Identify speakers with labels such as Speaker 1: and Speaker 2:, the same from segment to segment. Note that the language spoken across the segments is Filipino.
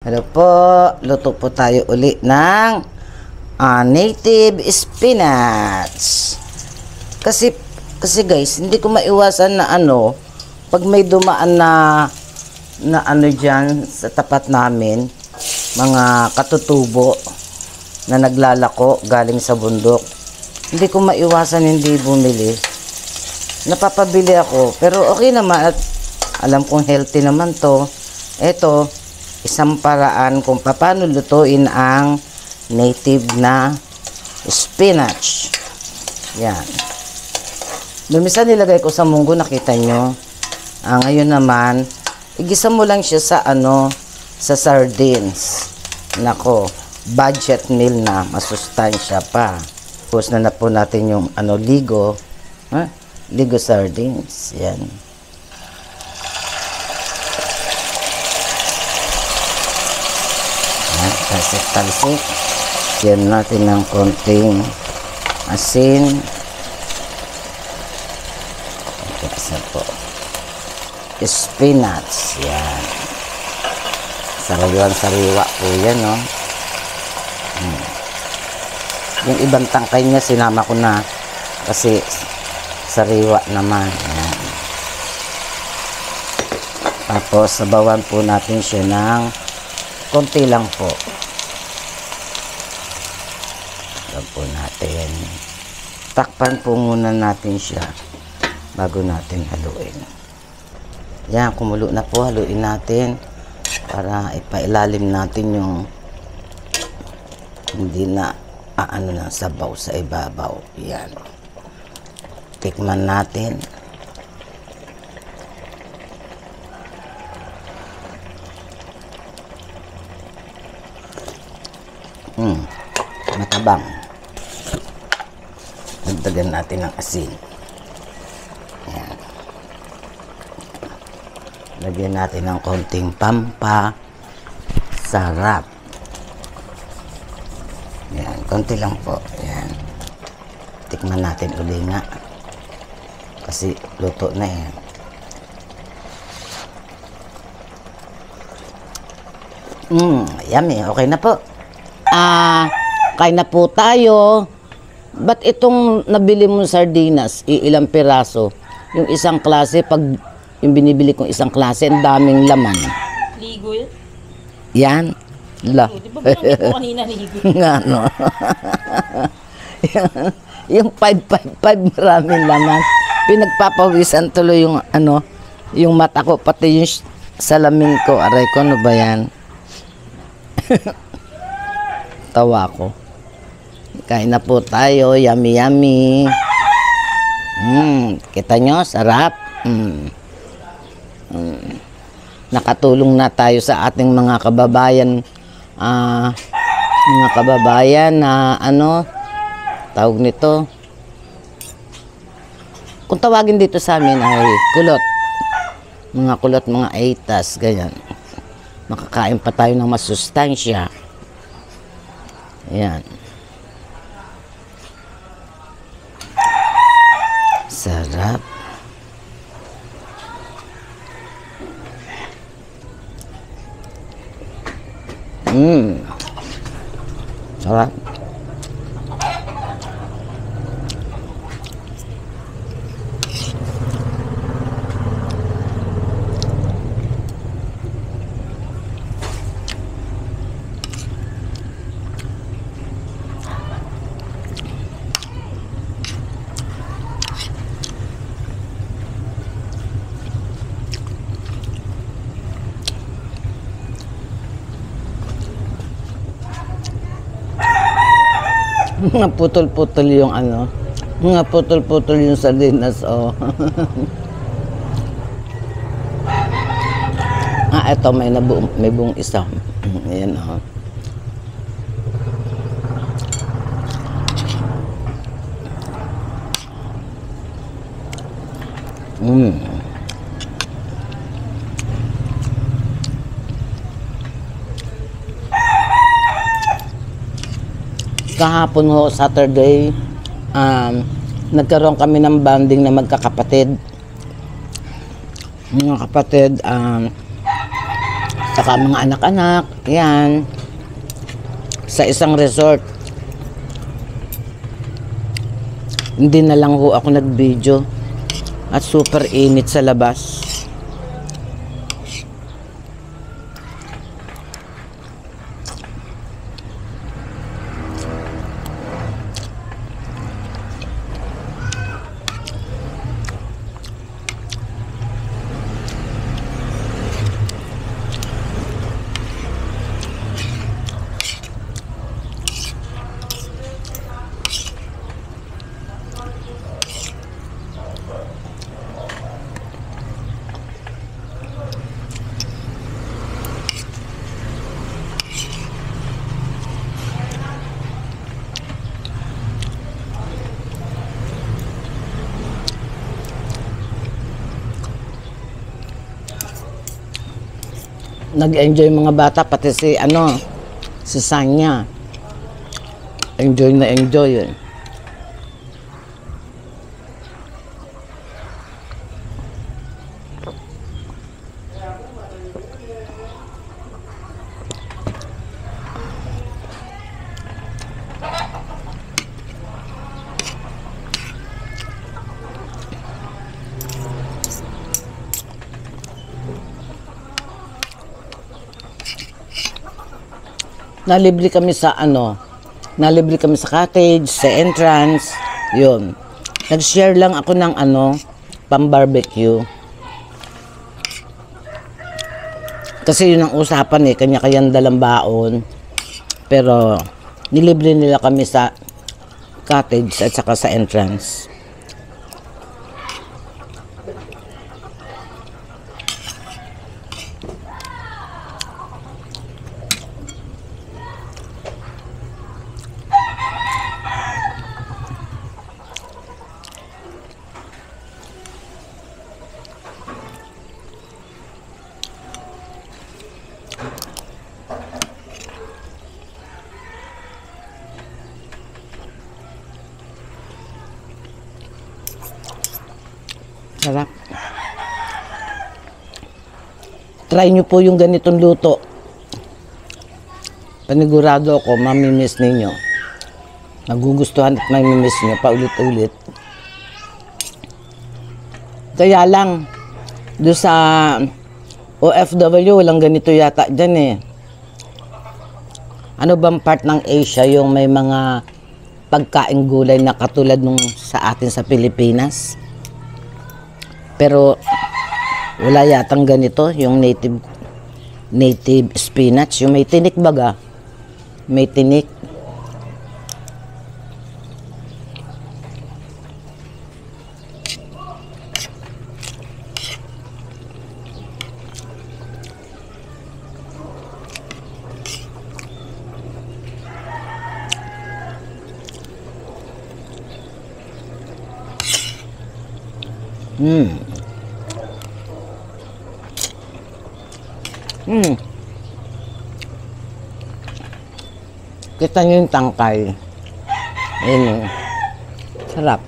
Speaker 1: Hello po, luto po tayo uli ng native spinach. Kasi guys, hindi ko maiwasan na pag may dumaan na dyan sa tapat namin, mga katutubo na naglalako galing sa bundok. Hindi ko maiwasan hindi bumili. Napapabili ako, pero okay naman at alam kong healthy naman to. Ito, isang paraan kung paano lutuin ang native na spinach. Yan. Lumisa nilagay ko sa munggo, nakita nyo. Ngayon naman, igisa mo lang siya sa sa sardines. Nako, budget meal na, masustansya pa. Tapos na po natin yung ligo. Ligo sardines. Yan. Talsik-talsik. Yan natin ng konting asin. Isa po. Spinach. Yan. Sariwan-sariwa po yan, no? Yung ibang tangkay niya, sinama ko na. Kasi, sariwa naman. Yan. Tapos, sabawan po natin siya ng konti lang po. Sabawan po natin. Takpan po muna natin siya bago natin haluin. Yan, kumulo na po, haluin natin para ipailalim natin yung hindi na ng sabaw sa ibabaw. Yan. Tikman natin. Matabang. Dagdagan natin ng asin. Yan. Lagyan natin ng konting pampasarap. Yan, konti lang po. Yan. Tikman natin uli nga. Kasi luto na yan. Yummy. Okay na po. Kain na po tayo. Ba't itong nabili mong sardinas, ilang piraso? Yung isang klase, pag yung binibili kong isang klase, ang daming laman.
Speaker 2: Ligo yan?
Speaker 1: Yan. La.
Speaker 2: Di ba binanggit ko kanina ligo?
Speaker 1: Nga, no? Yung 555, maraming laman. Pinagpapawisan tuloy yung yung mata ko, pati yung salamin ko. Aray ko, ano ba yan? Tawa ko. Kain na po tayo. Yummy, yummy. Kita nyo? Sarap. Nakatulong na tayo sa ating mga kababayan. Na tawag nito. Kung tawagin dito sa amin ay kulot. Mga kulot, mga aitas, ganyan. Makakain pa tayo ng masustansya. Ayan. Sarap. Sarap. Mga putol-putol yung mga putol-putol yung sardinas, oh. Eto may buong isa. Ayan, oh. Kahapon ho, Saturday, nagkaroon kami ng bonding na magkakapatid. Mga kapatid, Saka mga anak-anak, yan. Sa isang resort. Hindi na lang ho ako nag-video. At super init sa labas. Nag-enjoy mga bata, pati si Sanya. Enjoy na enjoy eh. Nalibre kami sa nalibre kami sa cottage, sa entrance, yun. Nag-share lang ako ng pang-barbecue. Kasi yun ang usapan kanya-kanyang dalang baon. Pero nilibre nila kami sa cottage at saka sa entrance. Sarap. Try nyo po yung ganitong luto. Panigurado ako, mamimiss ninyo. Magugustuhan at mamimiss nyo paulit-ulit. Kaya lang, doon sa OFW, walang ganito yata dyan eh. Ano bang part ng Asia yung may mga pagkaing gulay na katulad nung sa atin sa Pilipinas? Pero wala yatang ganito, yung native spinach, yung may tinik baga. May tinik. Kita nyo yung tangkay. Ayun. Sarap.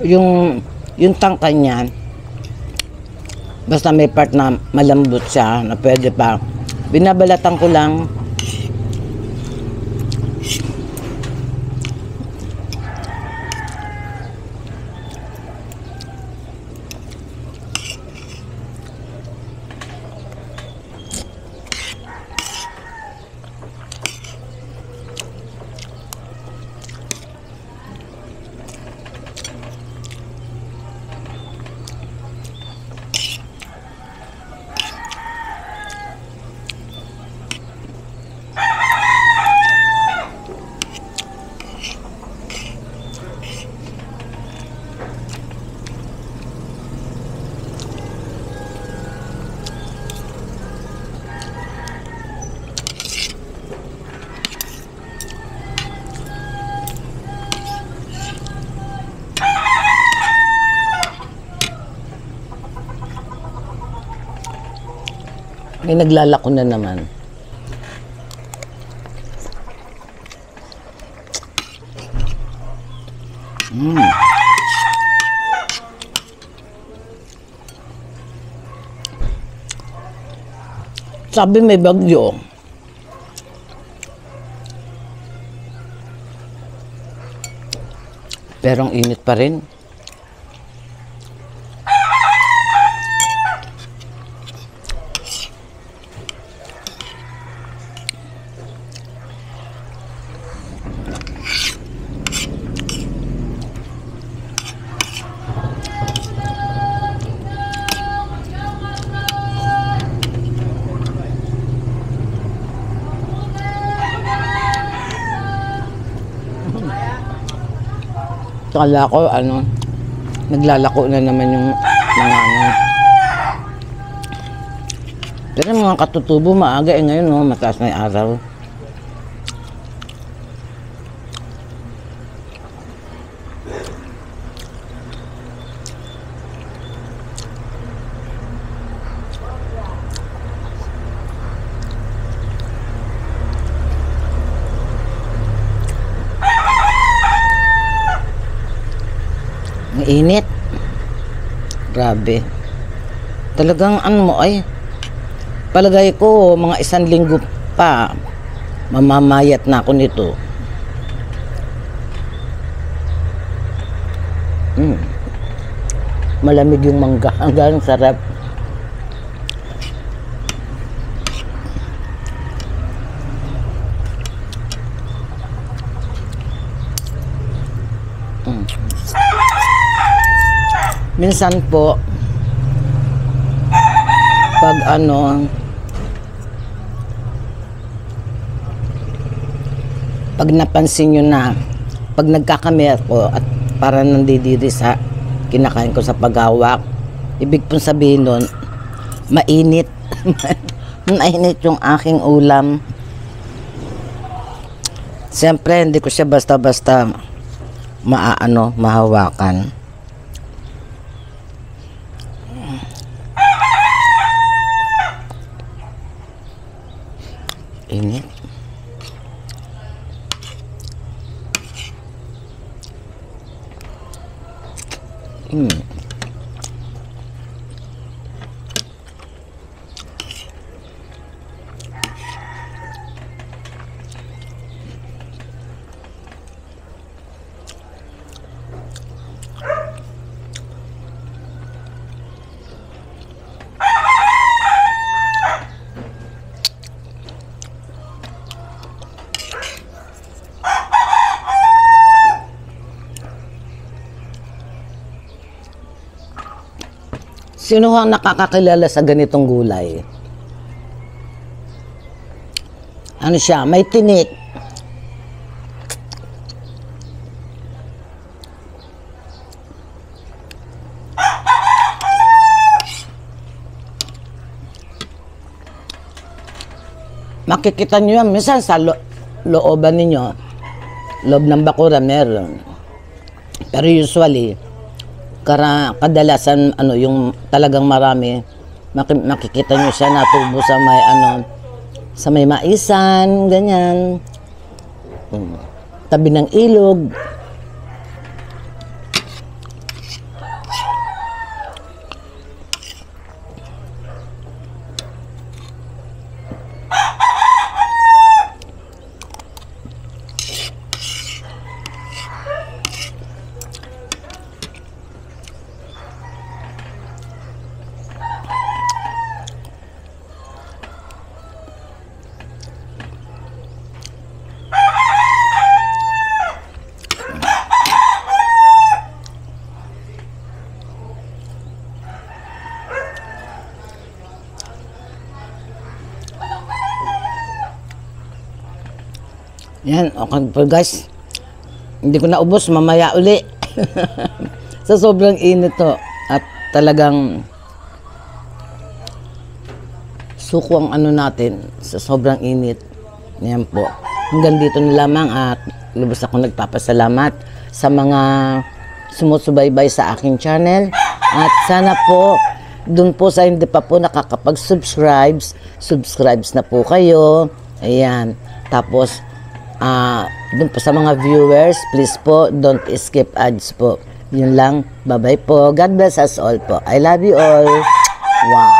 Speaker 1: Yung tangkay niyan, basta may part na malambot siya, na pwede pa. Binabalatan ko lang. May naglalako na naman. Sabi may bagyo. Pero ang init pa rin. Kala ko, naglalako na naman yung mga Pero mga katutubo, maaga ngayon, no? Mataas na yung araw. Ang init. Grabe. Talagang palagay ko mga 1 linggo pa mamamayat na ako nito. Malamig yung mangga. Ang sarap. Minsan po, pag pag napansin nyo na, pag nagkakamay ako at para nandidiri sa kinakain ko sa paghawak, ibig pong sabihin nun, mainit. Mainit yung aking ulam. Siyempre, hindi ko siya basta-basta mahawakan. Init. Sino ang nakakakilala sa ganitong gulay? Ano siya? May tinik. Makikita nyo yan. Minsan sa looban ninyo, loob ng bakura meron. Pero usually, kadalasan yung talagang marami, makikita nyo siya natubo sa may sa may maisan, ganyan, tabi ng ilog. Yan, okay po guys. Hindi ko naubos, mamaya uli. Sa sobrang init to. At talagang suko ang natin sa sobrang init. Yan po. Hanggang dito na lamang at lubos ako nagpapasalamat sa mga sumusubaybay sa aking channel. At sana po, dun po sa hindi pa po nakakapag-subscribe na po kayo. Ayan. Tapos, Dun po sa mga viewers, please po, don't skip ads po. Yun lang. Bye-bye po. God bless us all po. I love you all. Wow.